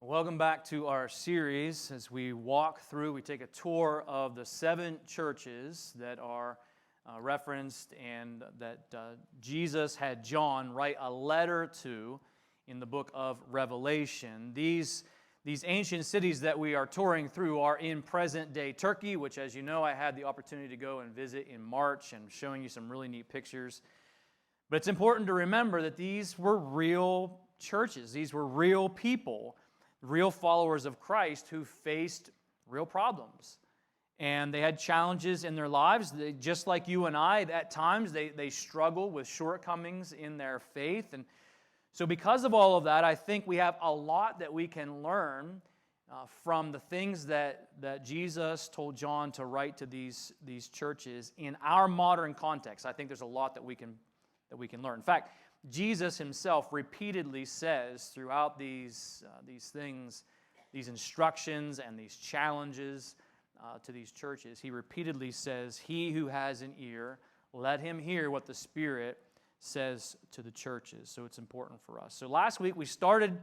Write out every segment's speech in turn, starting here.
Welcome back to our series. As we walk through, we take a tour of the 7 churches that are referenced and that Jesus had John write a letter to in the book of Revelation. These ancient cities that we are touring through are in present-day Turkey, which, as you know, I had the opportunity to go and visit in March and showing you some really neat pictures. But it's important to remember that these were real churches. These were real people, real followers of Christ who faced real problems. And they had challenges in their lives. Just like you and I, at times they struggle with shortcomings in their faith. And so because of all of that, I think we have a lot that we can learn from the things that Jesus told John to write to these churches in our modern context. I think there's a lot that we can learn. In fact, Jesus himself repeatedly says throughout these things, these instructions and these challenges to these churches, he repeatedly says, "He who has an ear, let him hear what the Spirit says to the churches." So it's important for us. So last week we started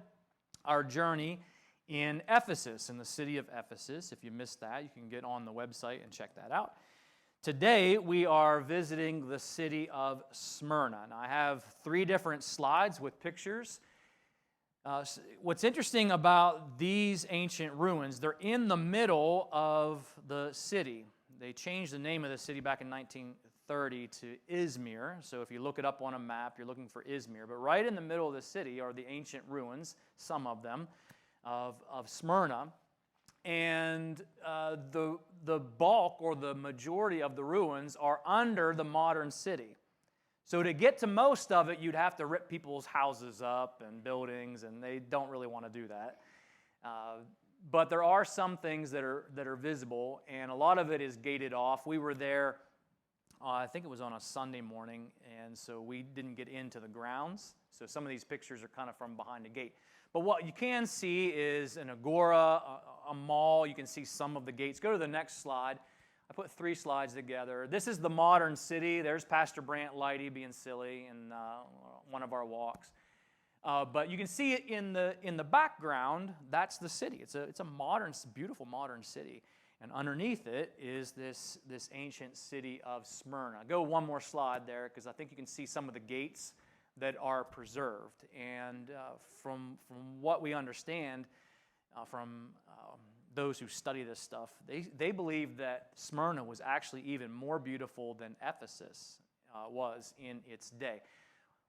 our journey in Ephesus, in the city of Ephesus. If you missed that, you can get on the website and check that out. Today, we are visiting the city of Smyrna. Now, I have 3 different slides with pictures. What's interesting about these ancient ruins, they're in the middle of the city. They changed the name of the city back in 1930 to Izmir. So if you look it up on a map, you're looking for Izmir. But right in the middle of the city are the ancient ruins, some of them, of Smyrna. And the bulk or the majority of the ruins are under the modern city. So to get to most of it, you'd have to rip people's houses up and buildings, and they don't really want to do that. But there are some things that are visible, and a lot of it is gated off. We were there, I think it was on a Sunday morning, and so we didn't get into the grounds. So some of these pictures are kind of from behind a gate. But what you can see is an agora, a mall. You can see some of the gates. Go to the next slide. I put 3 slides together. This is the modern city. There's Pastor Brant Lighty being silly in one of our walks. But you can see it in the background. That's the city. It's a modern, beautiful modern city. And underneath it is this ancient city of Smyrna. Go one more slide there, because I think you can see some of the gates that are preserved. And from what we understand from those who study this stuff, they believe that Smyrna was actually even more beautiful than Ephesus was in its day.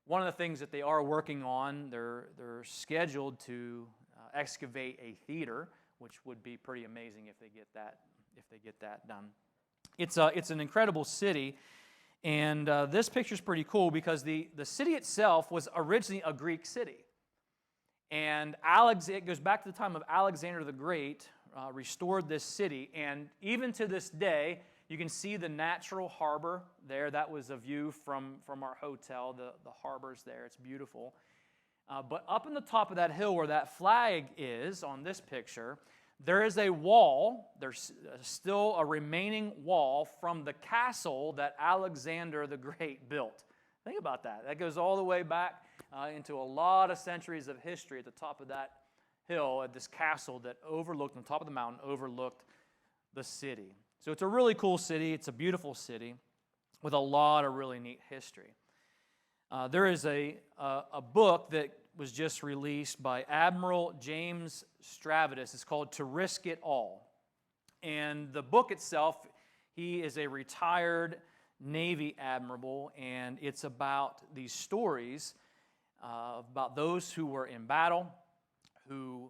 One of the things that they are working on, they're scheduled to excavate a theater, which would be pretty amazing if they get that done. It's an incredible city. And this picture is pretty cool because the city itself was originally a Greek city. And it goes back to the time of Alexander the Great, restored this city. And even to this day, you can see the natural harbor there. That was a view from our hotel. The harbor's there. It's beautiful. But up in the top of that hill where that flag is on this picture, there is a wall. There's still a remaining wall from the castle that Alexander the Great built. Think about that. That goes all the way back into a lot of centuries of history at the top of that hill, at this castle that overlooked, on top of the mountain, overlooked the city. So it's a really cool city. It's a beautiful city with a lot of really neat history. There is a book that was just released by Admiral James Stavridis. It's called To Risk It All. And the book itself, he is a retired Navy admiral, and it's about these stories about those who were in battle, who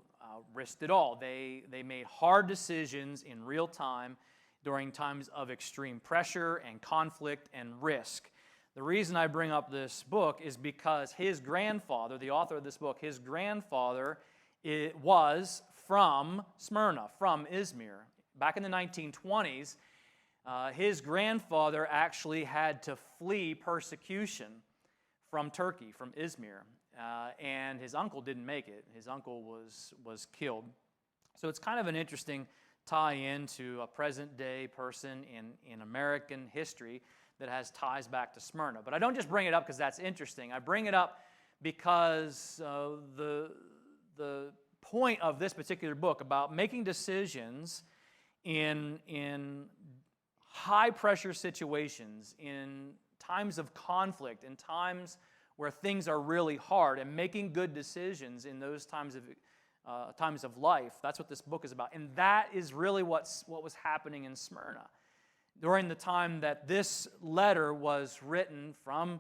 risked it all. They made hard decisions in real time during times of extreme pressure and conflict and risk. The reason I bring up this book is because his grandfather, the author of this book, his grandfather was from Smyrna, from Izmir. Back in the 1920s, his grandfather actually had to flee persecution from Turkey, from Izmir, and his uncle didn't make it. His uncle was killed. So it's kind of an interesting tie-in to a present-day person in American history that has ties back to Smyrna. But I don't just bring it up because that's interesting. I bring it up because the point of this particular book about making decisions in high-pressure situations, in times of conflict, in times where things are really hard, and making good decisions in those times of life. That's what this book is about. And that is really what was happening in Smyrna during the time that this letter was written from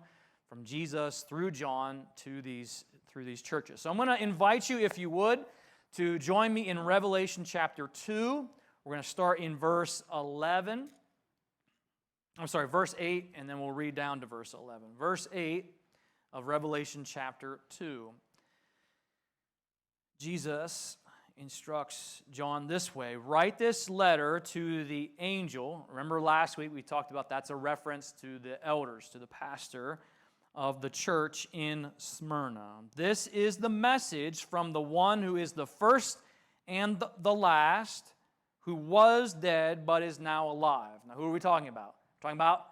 Jesus through John through these churches. So I'm going to invite you, if you would, to join me in Revelation chapter 2. We're going to start in verse 8, and then we'll read down to verse 11. Verse 8 of Revelation chapter 2. Jesus instructs John this way: write this letter to the angel. Remember last week we talked about that's a reference to the elders, to the pastor of the church in Smyrna. This is the message from the one who is the first and the last, who was dead but is now alive. Now, who are we talking about? We're talking about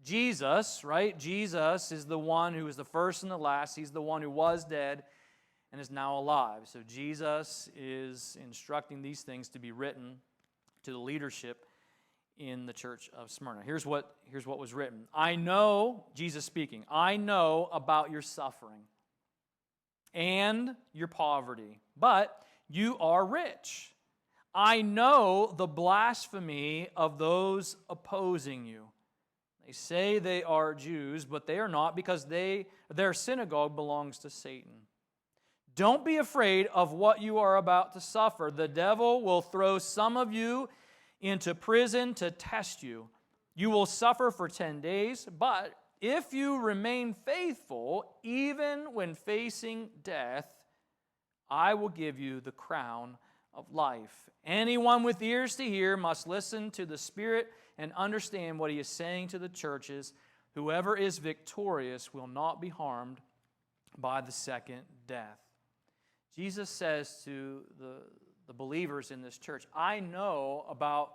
Jesus, right? Jesus is the one who is the first and the last. He's the one who was dead and is now alive. So Jesus is instructing these things to be written to the leadership in the church of Smyrna. Here's what was written. I know, Jesus speaking, I know about your suffering and your poverty, but you are rich. I know the blasphemy of those opposing you. They say they are Jews, but they are not, because their synagogue belongs to Satan. Don't be afraid of what you are about to suffer. The devil will throw some of you into prison to test you. You will suffer for 10 days, but if you remain faithful, even when facing death, I will give you the crown of life. Anyone with ears to hear must listen to the Spirit and understand what he is saying to the churches. Whoever is victorious will not be harmed by the second death. Jesus says to the believers in this church, I know about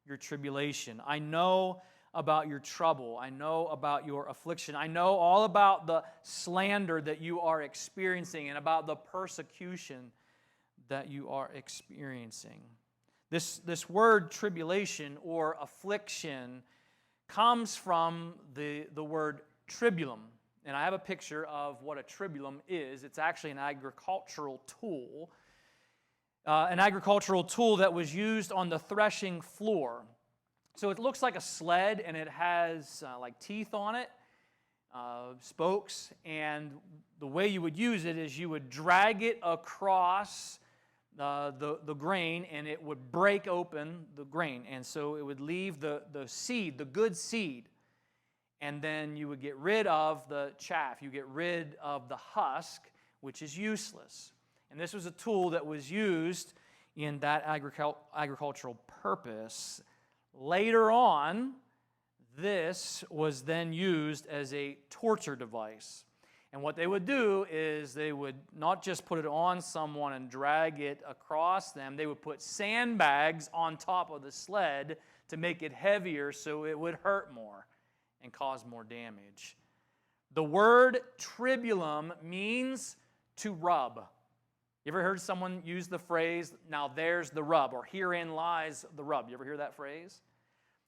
your tribulation. I know about your trouble. I know about your affliction. I know all about the slander that you are experiencing and about the persecution that you are experiencing. This word tribulation or affliction comes from the word tribulum. And I have a picture of what a tribulum is. It's actually an agricultural tool. An agricultural tool that was used on the threshing floor. So it looks like a sled, and it has like teeth on it, spokes. And the way you would use it is you would drag it across the grain, and it would break open the grain. And so it would leave the seed, the good seed. And then you would get rid of the chaff. You get rid of the husk, which is useless. And this was a tool that was used in that agricultural purpose. Later on, this was then used as a torture device. And what they would do is they would not just put it on someone and drag it across them. They would put sandbags on top of the sled to make it heavier so it would hurt more and cause more damage. The word tribulum means to rub. You ever heard someone use the phrase, now there's the rub, or herein lies the rub? You ever hear that phrase?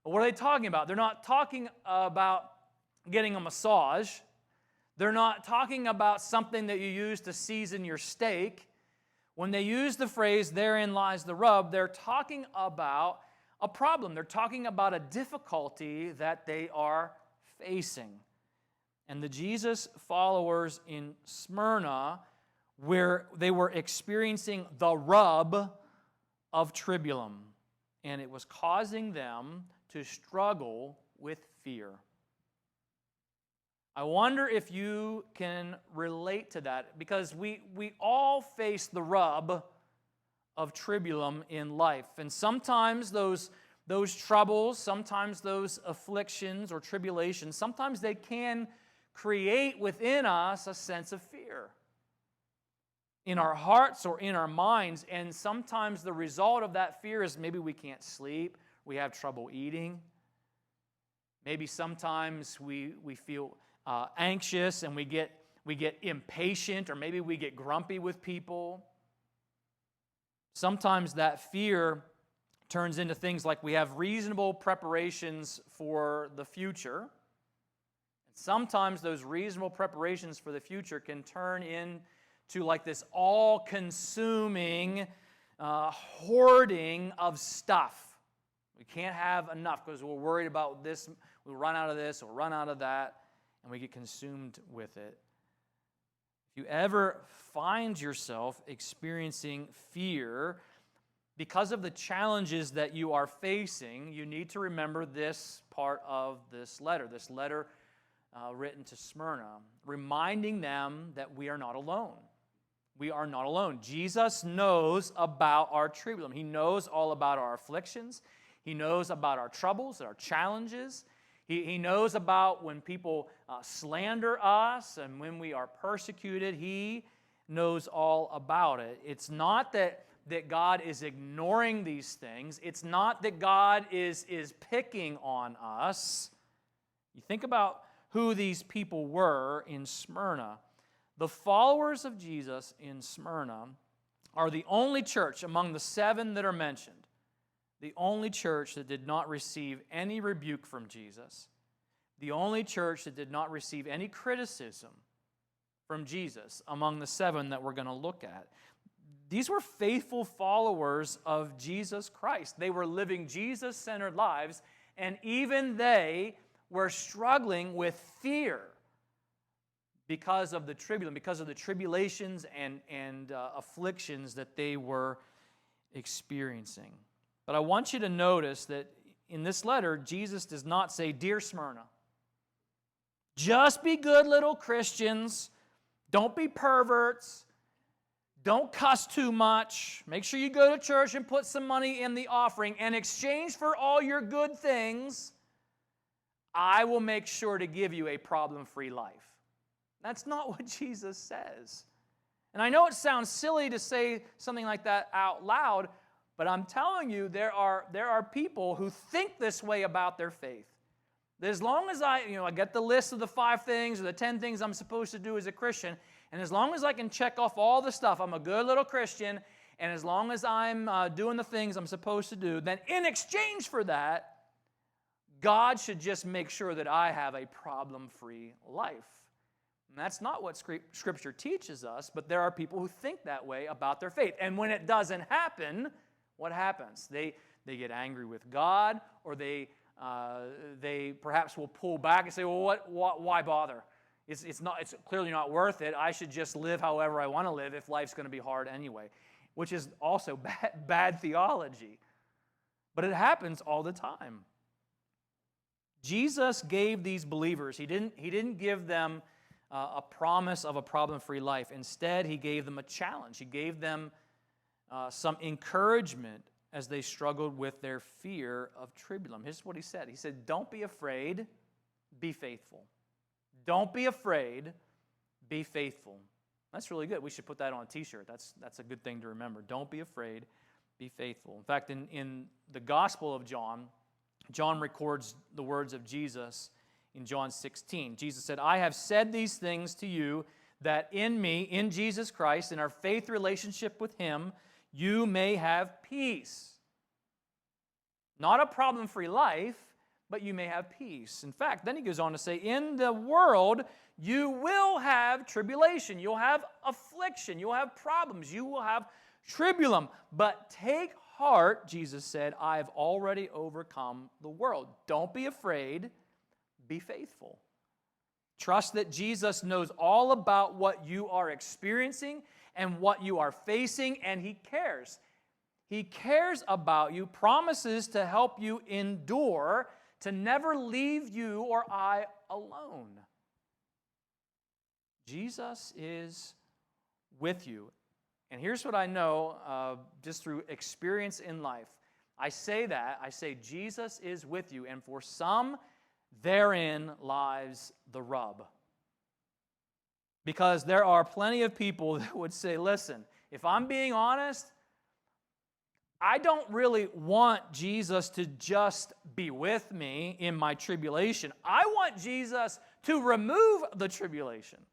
Well, what are they talking about? They're not talking about getting a massage. They're not talking about something that you use to season your steak. When they use the phrase, therein lies the rub, they're talking about a problem. They're talking about a difficulty that they are facing. And the Jesus followers in Smyrna, where they were experiencing the rub of tribulum, and it was causing them to struggle with fear. I wonder if you can relate to that, because we all face the rub of tribulum in life. And sometimes those troubles, sometimes those afflictions or tribulations, sometimes they can create within us a sense of fear in our hearts or in our minds. And sometimes the result of that fear is maybe we can't sleep, we have trouble eating. Maybe sometimes we feel anxious and we get impatient, or maybe we get grumpy with people. Sometimes that fear turns into things like we have reasonable preparations for the future. Sometimes those reasonable preparations for the future can turn into like this all-consuming hoarding of stuff. We can't have enough because we're worried about this. We'll run out of this or run out of that, and we get consumed with it. If you ever find yourself experiencing fear because of the challenges that you are facing, you need to remember this part of this letter written to Smyrna, reminding them that we are not alone. We are not alone. Jesus knows about our tribulum. He knows all about our afflictions. He knows about our troubles, our challenges. He knows about when people slander us and when we are persecuted. He knows all about it. It's not that God is ignoring these things. It's not that God is picking on us. You think about who these people were in Smyrna. The followers of Jesus in Smyrna are the only church among the 7 that are mentioned, the only church that did not receive any rebuke from Jesus, the only church that did not receive any criticism from Jesus among the 7 that we're going to look at. These were faithful followers of Jesus Christ. They were living Jesus-centered lives, and even they were struggling with fear because of the tribulum, because of the tribulations and afflictions that they were experiencing. But I want you to notice that in this letter, Jesus does not say, "Dear Smyrna, just be good little Christians. Don't be perverts. Don't cuss too much. Make sure you go to church and put some money in the offering. In exchange for all your good things, I will make sure to give you a problem-free life." That's not what Jesus says. And I know it sounds silly to say something like that out loud, but I'm telling you, there are people who think this way about their faith. That as long as I get the list of the 5 things or the 10 things I'm supposed to do as a Christian, and as long as I can check off all the stuff, I'm a good little Christian, and as long as I'm doing the things I'm supposed to do, then in exchange for that, God should just make sure that I have a problem-free life. And that's not what Scripture teaches us, but there are people who think that way about their faith. And when it doesn't happen, what happens? They get angry with God, or they perhaps will pull back and say, "Well, why bother? It's clearly not worth it. I should just live however I want to live if life's going to be hard anyway," which is also bad theology. But it happens all the time. Jesus gave these believers, he didn't give them a promise of a problem-free life. Instead, he gave them a challenge. He gave them some encouragement as they struggled with their fear of tribulum. Here's what he said. He said, "Don't be afraid, be faithful." Don't be afraid, be faithful. That's really good. We should put that on a t-shirt. That's a good thing to remember. Don't be afraid, be faithful. In fact, in the Gospel of John, John records the words of Jesus in John 16. Jesus said, "I have said these things to you, that in me, in Jesus Christ, in our faith relationship with Him, you may have peace." Not a problem-free life, but you may have peace. In fact, then he goes on to say, "In the world, you will have tribulation. You'll have affliction. You'll have problems. You will have tribulum. But take heart," Jesus said, "I have already overcome the world." Don't be afraid. Be faithful. Trust that Jesus knows all about what you are experiencing and what you are facing, and He cares. He cares about you, promises to help you endure, to never leave you or I alone. Jesus is with you. And here's what I know just through experience in life. I say Jesus is with you, and for some, therein lies the rub. Because there are plenty of people that would say, "Listen, if I'm being honest, I don't really want Jesus to just be with me in my tribulation. I want Jesus to remove the tribulation.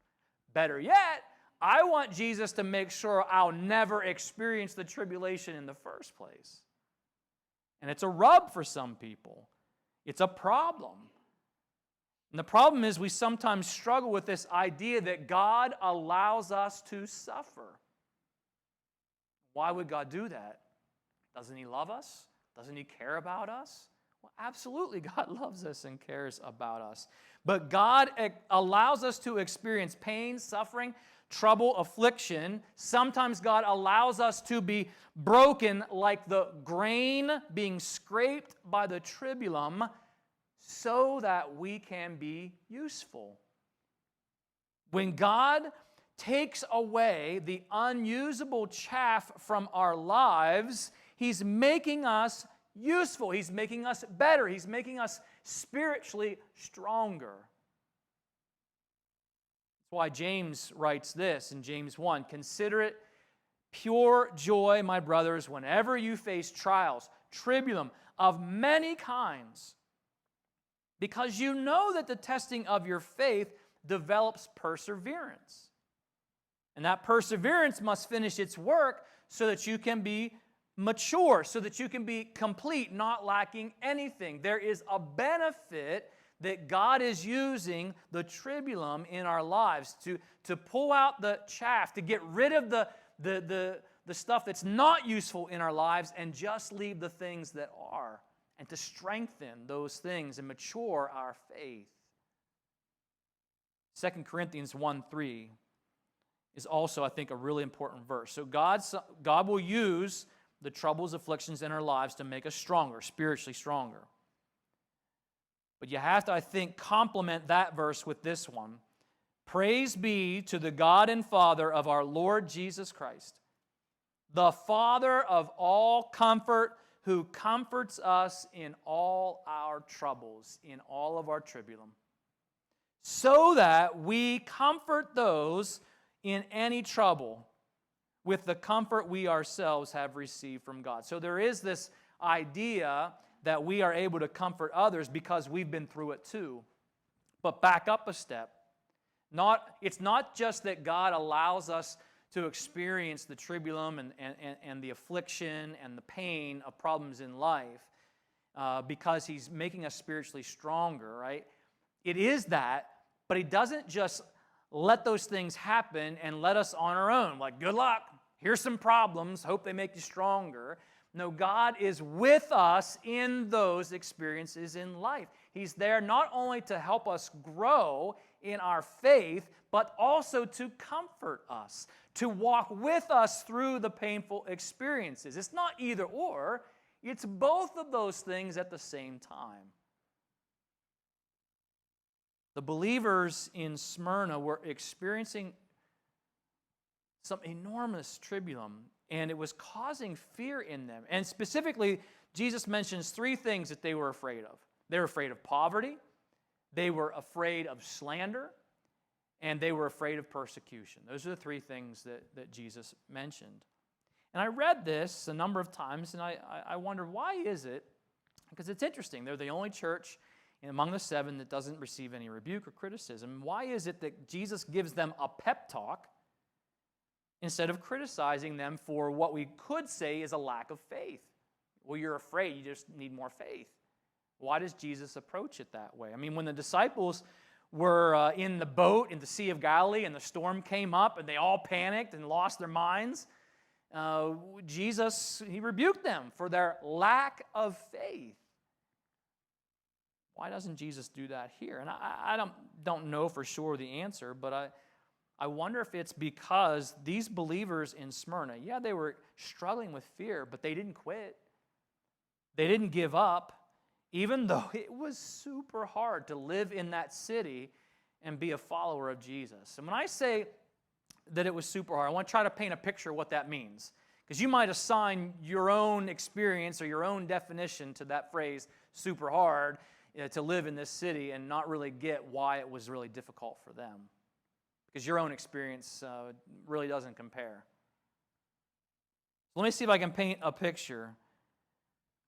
Better yet, I want Jesus to make sure I'll never experience the tribulation in the first place. And it's a rub for some people. It's a problem. And the problem is we sometimes struggle with this idea that God allows us to suffer. Why would God do that? Doesn't He love us? Doesn't He care about us? Well, absolutely, God loves us and cares about us. But God allows us to experience pain, suffering, trouble, affliction. Sometimes God allows us to be broken like the grain being scraped by the tribulum so that we can be useful. When God takes away the unusable chaff from our lives, He's making us useful. He's making us better. He's making us spiritually stronger. That's why James writes this in James 1, "Consider it pure joy, my brothers, whenever you face trials, tribulum of many kinds, because you know that the testing of your faith develops perseverance. And that perseverance must finish its work so that you can be mature, so that you can be complete, not lacking anything." There is a benefit that God is using the tribulum in our lives to pull out the chaff, to get rid of the stuff that's not useful in our lives and just leave the things that are, and to strengthen those things and mature our faith. 2 Corinthians 1:3 is also, I think, a really important verse. So God will use the troubles, afflictions in our lives to make us stronger, spiritually stronger. But you have to, I think, complement that verse with this one. "Praise be to the God and Father of our Lord Jesus Christ, the Father of all comfort, who comforts us in all our troubles," in all of our tribulum, "so that we comfort those in any trouble with the comfort we ourselves have received from God." So there is this idea that we are able to comfort others because we've been through it too. But back up a step. It's not just that God allows us to experience the tribulum and the affliction and the pain of problems in life because He's making us spiritually stronger, right? It is that, but He doesn't just let those things happen and let us on our own. Like, good luck, here's some problems, hope they make you stronger. No, God is with us in those experiences in life. He's there not only to help us grow in our faith, but also to comfort us, to walk with us through the painful experiences. It's not either or, it's both of those things at the same time. The believers in Smyrna were experiencing some enormous tribulum, and it was causing fear in them. And specifically, Jesus mentions three things that they were afraid of. They were afraid of poverty, they were afraid of slander, and they were afraid of persecution. Those are the three things that Jesus mentioned. And I read this a number of times, and I wonder, why is it? Because it's interesting. They're the only church among the seven that doesn't receive any rebuke or criticism. Why is it that Jesus gives them a pep talk instead of criticizing them for what we could say is a lack of faith? Well, you're afraid, you just need more faith. Why does Jesus approach it that way? I mean, when the disciples were in the boat in the Sea of Galilee and the storm came up and they all panicked and lost their minds, Jesus, He rebuked them for their lack of faith. Why doesn't Jesus do that here? And I don't know for sure the answer, but I wonder if it's because these believers in Smyrna, yeah, they were struggling with fear, but they didn't quit. They didn't give up, even though it was super hard to live in that city and be a follower of Jesus. And when I say that it was super hard, I want to try to paint a picture of what that means. Because you might assign your own experience or your own definition to that phrase, super hard, to live in this city and not really get why it was really difficult for them. Because your own experience really doesn't compare. Let me see if I can paint a picture.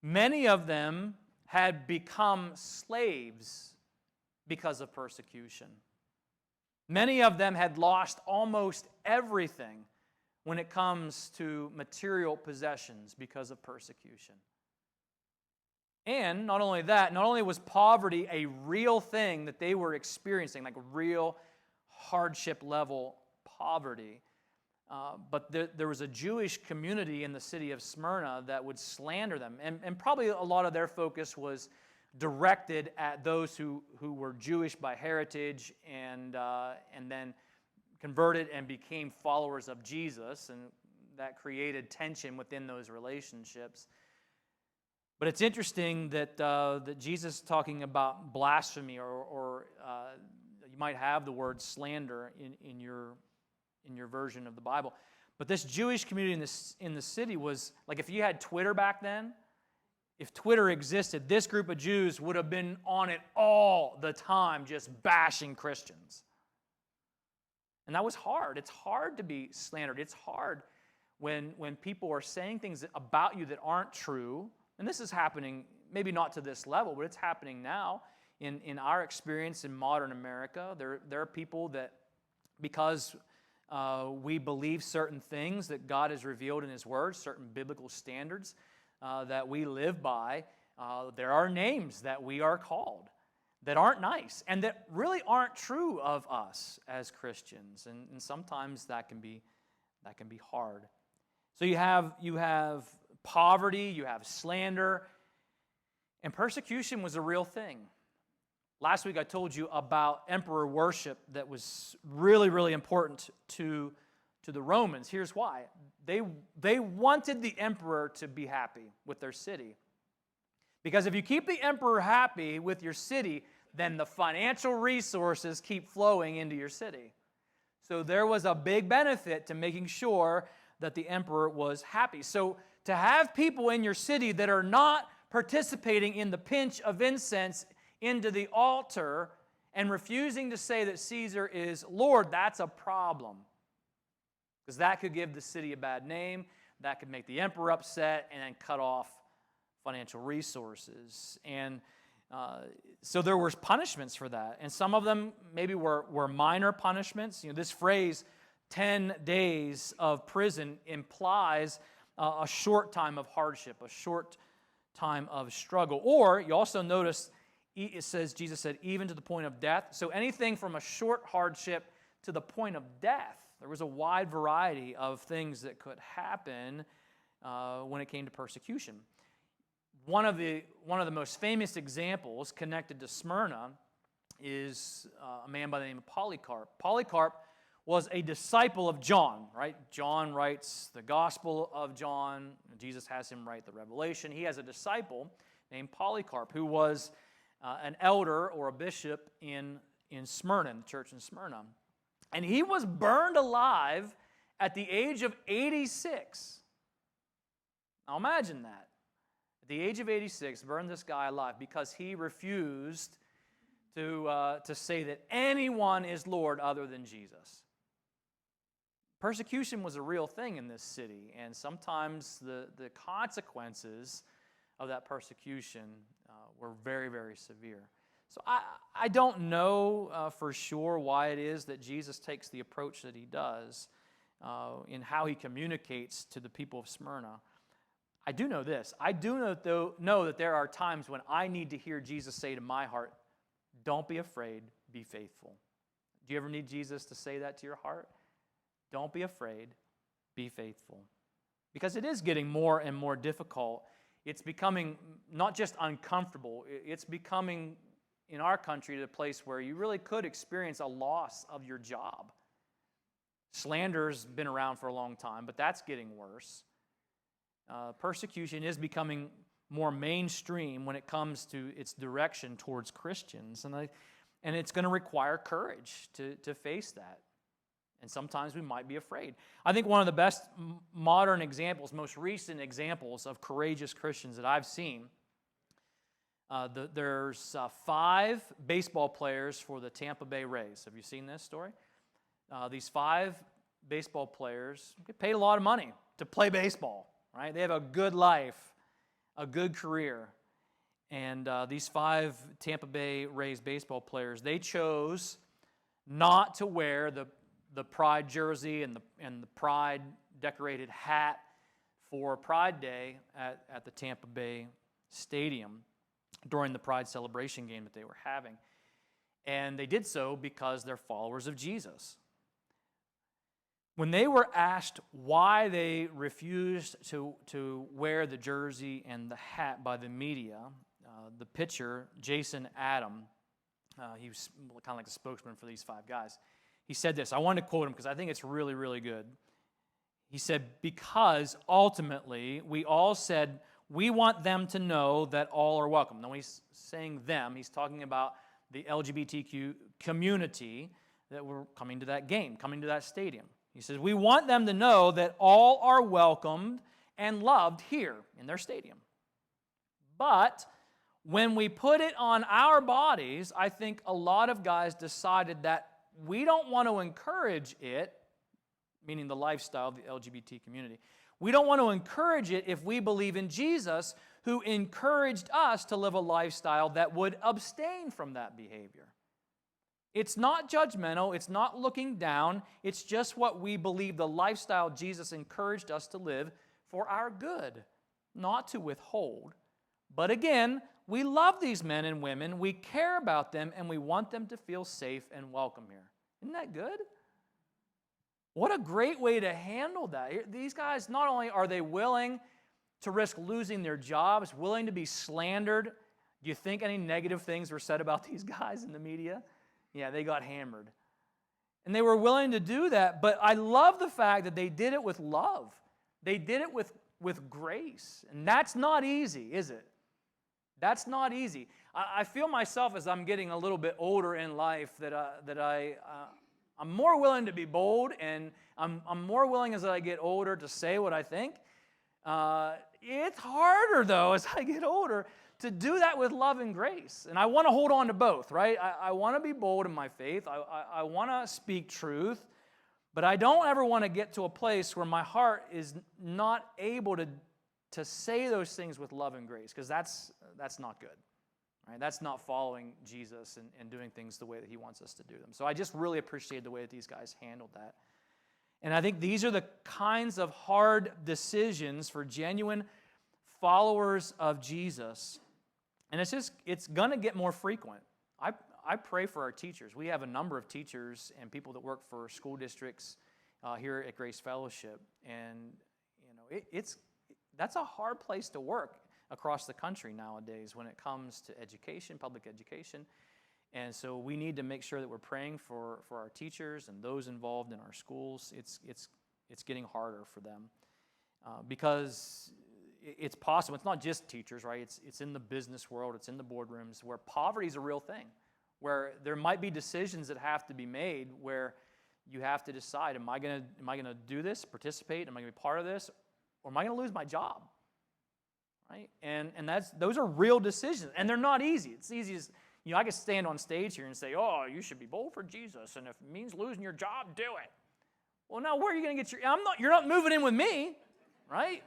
Many of them had become slaves because of persecution. Many of them had lost almost everything when it comes to material possessions because of persecution. And not only that, not only was poverty a real thing that they were experiencing, like real hardship level poverty, but there was a Jewish community in the city of Smyrna that would slander them. And probably a lot of their focus was directed at those who were Jewish by heritage and then converted and became followers of Jesus. And that created tension within those relationships. But it's interesting that Jesus is talking about blasphemy, or you might have the word slander in your version of the Bible. But this Jewish community in the city was, like if you had Twitter back then, if Twitter existed, this group of Jews would have been on it all the time, just bashing Christians. And that was hard. It's hard to be slandered. It's hard when people are saying things about you that aren't true. And this is happening, maybe not to this level, but it's happening now in our experience in modern America. There are people that, because we believe certain things that God has revealed in His Word, certain biblical standards that we live by, there are names that we are called that aren't nice and that really aren't true of us as Christians. And sometimes that can be hard. So you have poverty, you have slander, and persecution was a real thing. Last week I told you about emperor worship that was really, really important to the Romans. Here's why. They wanted the emperor to be happy with their city. Because if you keep the emperor happy with your city, then the financial resources keep flowing into your city. So there was a big benefit to making sure that the emperor was happy. So to have people in your city that are not participating in the pinch of incense into the altar and refusing to say that Caesar is Lord, that's a problem. Because that could give the city a bad name, that could make the emperor upset, and then cut off financial resources. And so there were punishments for that. And some of them maybe were minor punishments. You know, this phrase, 10 days of prison, implies a short time of hardship, a short time of struggle. Or you also notice it says, Jesus said, even to the point of death. So anything from a short hardship to the point of death. There was a wide variety of things that could happen when it came to persecution. One of the most famous examples connected to Smyrna is a man by the name of Polycarp. Polycarp was a disciple of John, right? John writes the Gospel of John. Jesus has him write the Revelation. He has a disciple named Polycarp who was an elder or a bishop in Smyrna, in the church in Smyrna. And he was burned alive at the age of 86. Now imagine that. At the age of 86, burned this guy alive because he refused to say that anyone is Lord other than Jesus. Persecution was a real thing in this city, and sometimes the consequences of that persecution were very, very severe. So I don't know for sure why it is that Jesus takes the approach that he does in how he communicates to the people of Smyrna. I do know this. I do know that there are times when I need to hear Jesus say to my heart, don't be afraid, be faithful. Do you ever need Jesus to say that to your heart? Don't be afraid, be faithful. Because it is getting more and more difficult. It's becoming not just uncomfortable, it's becoming, in our country, to a place where you really could experience a loss of your job. Slander's been around for a long time, but that's getting worse. Persecution is becoming more mainstream when it comes to its direction towards Christians, and it's going to require courage to face that. And sometimes we might be afraid. I think one of the best modern examples, most recent examples of courageous Christians that I've seen, there's 5 baseball players for the Tampa Bay Rays. Have you seen this story? These 5 baseball players get paid a lot of money to play baseball, right? They have a good life, a good career. And these 5 Tampa Bay Rays baseball players, they chose not to wear the Pride jersey and the Pride decorated hat for Pride Day at the Tampa Bay Stadium during the Pride celebration game that they were having. And they did so because they're followers of Jesus. When they were asked why they refused to wear the jersey and the hat by the media, the pitcher, Jason Adam, he was kind of like the spokesman for these 5 guys, he said this. I wanted to quote him because I think it's really, really good. He said, because ultimately we all said we want them to know that all are welcome. Now, when he's saying them, he's talking about the LGBTQ community that were coming to that game, coming to that stadium. He says, we want them to know that all are welcomed and loved here in their stadium. But when we put it on our bodies, I think a lot of guys decided that we don't want to encourage it, meaning the lifestyle of the LGBT community. We don't want to encourage it if we believe in Jesus, who encouraged us to live a lifestyle that would abstain from that behavior. It's not judgmental. It's not looking down. It's just what we believe the lifestyle Jesus encouraged us to live for our good, not to withhold. But again, we love these men and women. We care about them, and we want them to feel safe and welcome here. Isn't that good? What a great way to handle that. These guys, not only are they willing to risk losing their jobs, willing to be slandered. Do you think any negative things were said about these guys in the media? Yeah, they got hammered. And they were willing to do that, but I love the fact that they did it with love. They did it with grace. And that's not easy, is it? That's not easy. I feel myself as I'm getting a little bit older in life that I'm more willing to be bold, and I'm more willing as I get older to say what I think. It's harder, though, as I get older, to do that with love and grace. And I want to hold on to both, right? I want to be bold in my faith. I want to speak truth. But I don't ever want to get to a place where my heart is not able to say those things with love and grace, because that's not good. Right? That's not following Jesus and doing things the way that he wants us to do them. So I just really appreciate the way that these guys handled that. And I think these are the kinds of hard decisions for genuine followers of Jesus. And it's going to get more frequent. I pray for our teachers. We have a number of teachers and people that work for school districts here at Grace Fellowship. And, that's a hard place to work across the country nowadays when it comes to education, public education. And so we need to make sure that we're praying for our teachers and those involved in our schools. It's getting harder for them because it's possible. It's not just teachers, right? It's in the business world. It's in the boardrooms where poverty is a real thing, where there might be decisions that have to be made where you have to decide, am I going to do this, participate? Am I going to be part of this? Or am I going to lose my job? Right? And those are real decisions, and they're not easy. It's easy as, I could stand on stage here and say, oh, you should be bold for Jesus, and if it means losing your job, do it. Well, now where are you going to get you're not moving in with me, right?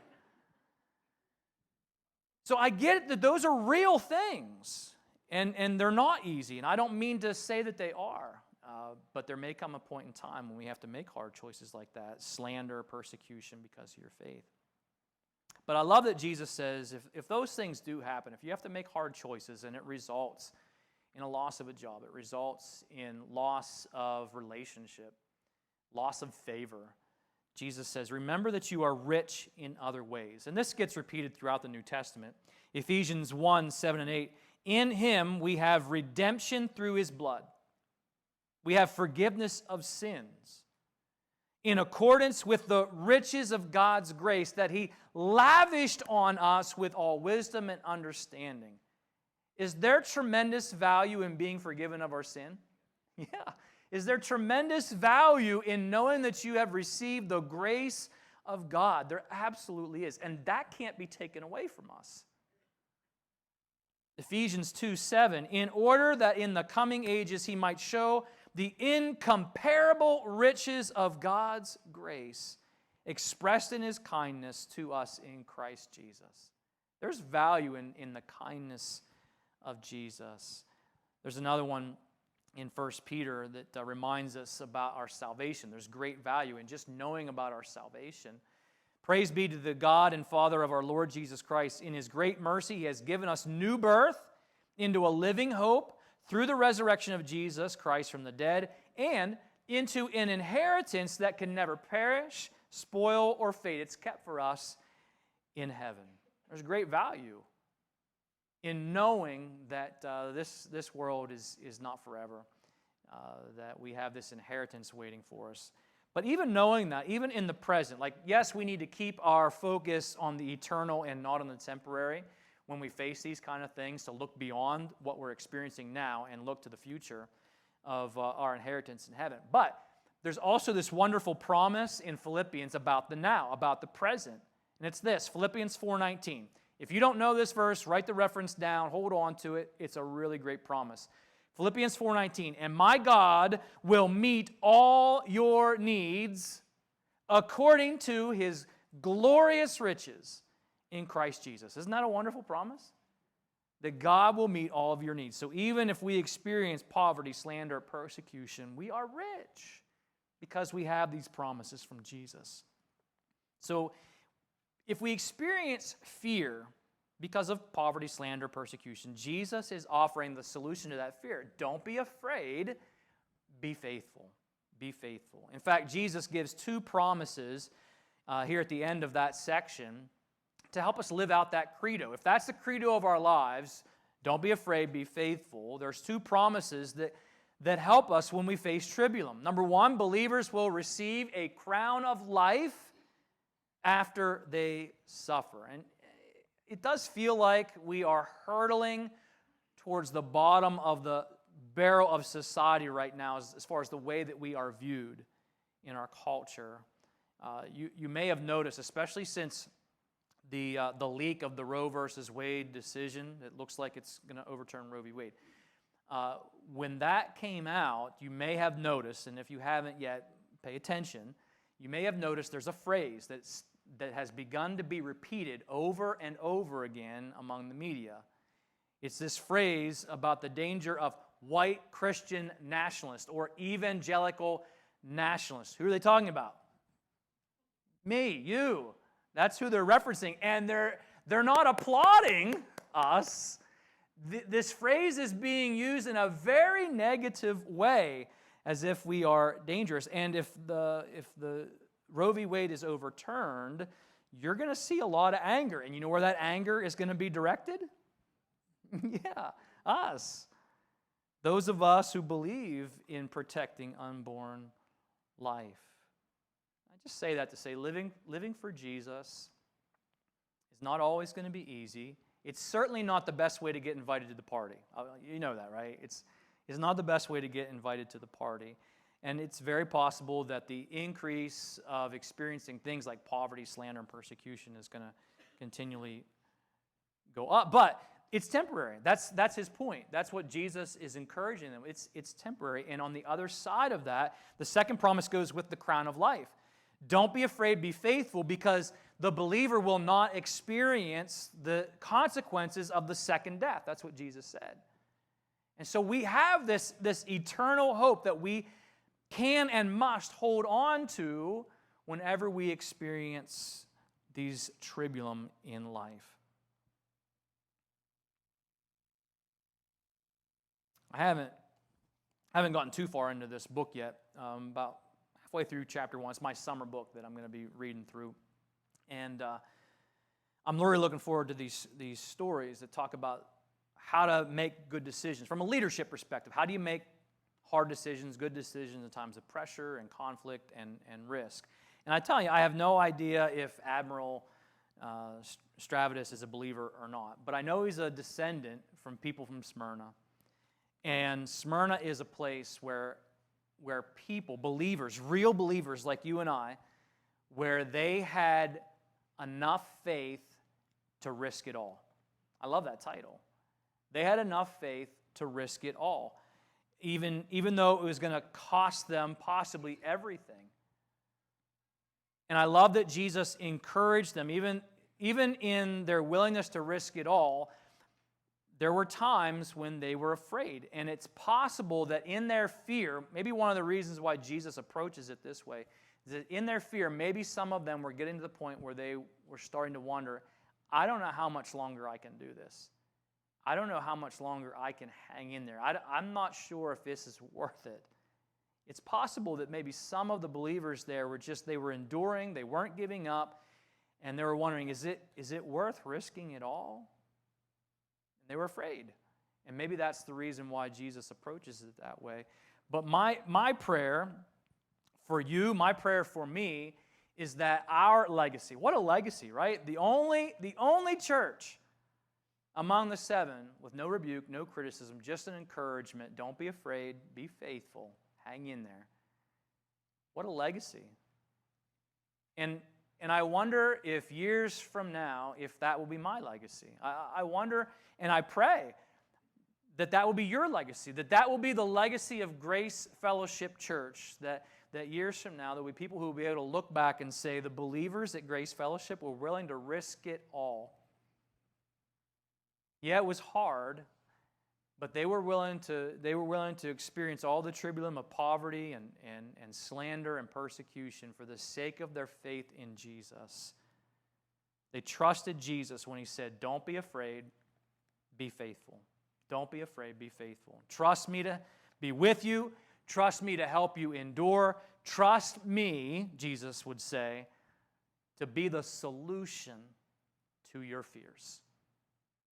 So I get that those are real things, and they're not easy, and I don't mean to say that they are, but there may come a point in time when we have to make hard choices like that, slander, persecution because of your faith. But I love that Jesus says if those things do happen, if you have to make hard choices and it results in a loss of a job, it results in loss of relationship, loss of favor, Jesus says, remember that you are rich in other ways. And this gets repeated throughout the New Testament. Ephesians 1, 7 and 8, in him we have redemption through his blood. We have forgiveness of sins in accordance with the riches of God's grace that he lavished on us with all wisdom and understanding. Is there tremendous value in being forgiven of our sin? Yeah. Is there tremendous value in knowing that you have received the grace of God? There absolutely is. And that can't be taken away from us. Ephesians 2, 7, in order that in the coming ages he might show the incomparable riches of God's grace expressed in his kindness to us in Christ Jesus. There's value in the kindness of Jesus. There's another one in 1 Peter that reminds us about our salvation. There's great value in just knowing about our salvation. Praise be to the God and Father of our Lord Jesus Christ. In His great mercy, He has given us new birth into a living hope through the resurrection of Jesus Christ from the dead, and into an inheritance that can never perish, spoil, or fade. It's kept for us in heaven. There's great value in knowing that this world is not forever, that we have this inheritance waiting for us. But even knowing that, even in the present, like, yes, we need to keep our focus on the eternal and not on the temporary when we face these kind of things, to look beyond what we're experiencing now and look to the future of our inheritance in heaven. But there's also this wonderful promise in Philippians about the now, about the present. And it's this, Philippians 4:19. If you don't know this verse, write the reference down, hold on to it. It's a really great promise. Philippians 4:19, and my God will meet all your needs according to His glorious riches in Christ Jesus. Isn't that a wonderful promise? That God will meet all of your needs. So even if we experience poverty, slander, persecution, we are rich because we have these promises from Jesus. So if we experience fear because of poverty, slander, persecution, Jesus is offering the solution to that fear. Don't be afraid. Be faithful. Be faithful. In fact, Jesus gives two promises here at the end of that section to help us live out that credo. If that's the credo of our lives, don't be afraid, be faithful. There's two promises that help us when we face tribulum. Number one, believers will receive a crown of life after they suffer. And it does feel like we are hurtling towards the bottom of the barrel of society right now as far as the way that we are viewed in our culture. You may have noticed, especially since the leak of the Roe versus Wade decision, it looks like it's going to overturn Roe v. Wade. When that came out, you may have noticed, and if you haven't yet, pay attention, you may have noticed there's a phrase that has begun to be repeated over and over again among the media. It's this phrase about the danger of white Christian nationalists or evangelical nationalists. Who are they talking about? Me, you. That's who they're referencing. And they're not applauding us. This phrase is being used in a very negative way, as if we are dangerous. And if the Roe v. Wade is overturned, you're going to see a lot of anger. And you know where that anger is going to be directed? Yeah, us. Those of us who believe in protecting unborn life. I just say that to say living for Jesus is not always going to be easy. It's certainly not the best way to get invited to the party. You know that, right? It's not the best way to get invited to the party. And it's very possible that the increase of experiencing things like poverty, slander, and persecution is going to continually go up. But it's temporary. That's his point. That's what Jesus is encouraging them. It's temporary. And on the other side of that, the second promise goes with the crown of life. Don't be afraid, be faithful, because the believer will not experience the consequences of the second death. That's what Jesus said. And so we have this eternal hope that we can and must hold on to whenever we experience these tribulum in life. I haven't gotten too far into this book yet. About halfway through chapter 1. It's my summer book that I'm going to be reading through. And I'm really looking forward to these stories that talk about how to make good decisions from a leadership perspective. How do you make hard decisions, good decisions in times of pressure and conflict and risk? And I tell you, I have no idea if Admiral Stavridis is a believer or not, but I know he's a descendant from people from Smyrna. And Smyrna is a place where people, believers, real believers like you and I, where they had enough faith to risk it all. I love that title. They had enough faith to risk it all, even though it was going to cost them possibly everything. And I love that Jesus encouraged them, even in their willingness to risk it all, there were times when they were afraid. And it's possible that in their fear, maybe one of the reasons why Jesus approaches it this way, is that in their fear, maybe some of them were getting to the point where they were starting to wonder, I don't know how much longer I can do this. I don't know how much longer I can hang in there. I'm not sure if this is worth it. It's possible that maybe some of the believers there they were enduring, they weren't giving up, and they were wondering, is it worth risking it all? And they were afraid. And maybe that's the reason why Jesus approaches it that way. But my prayer for you, my prayer for me, is that our legacy, what a legacy, right? The only church among the seven with no rebuke, no criticism, just an encouragement. Don't be afraid, be faithful, hang in there. What a legacy. And I wonder if years from now, if that will be my legacy. I wonder, and I pray that will be your legacy, that will be the legacy of Grace Fellowship Church, that years from now there will be people who will be able to look back and say the believers at Grace Fellowship were willing to risk it all. Yeah, it was hard, but they were willing to experience all the tribulum of poverty and slander and persecution for the sake of their faith in Jesus. They trusted Jesus when he said, don't be afraid, be faithful. Don't be afraid, be faithful. Trust me to be with you. Trust me to help you endure. Trust me, Jesus would say, to be the solution to your fears.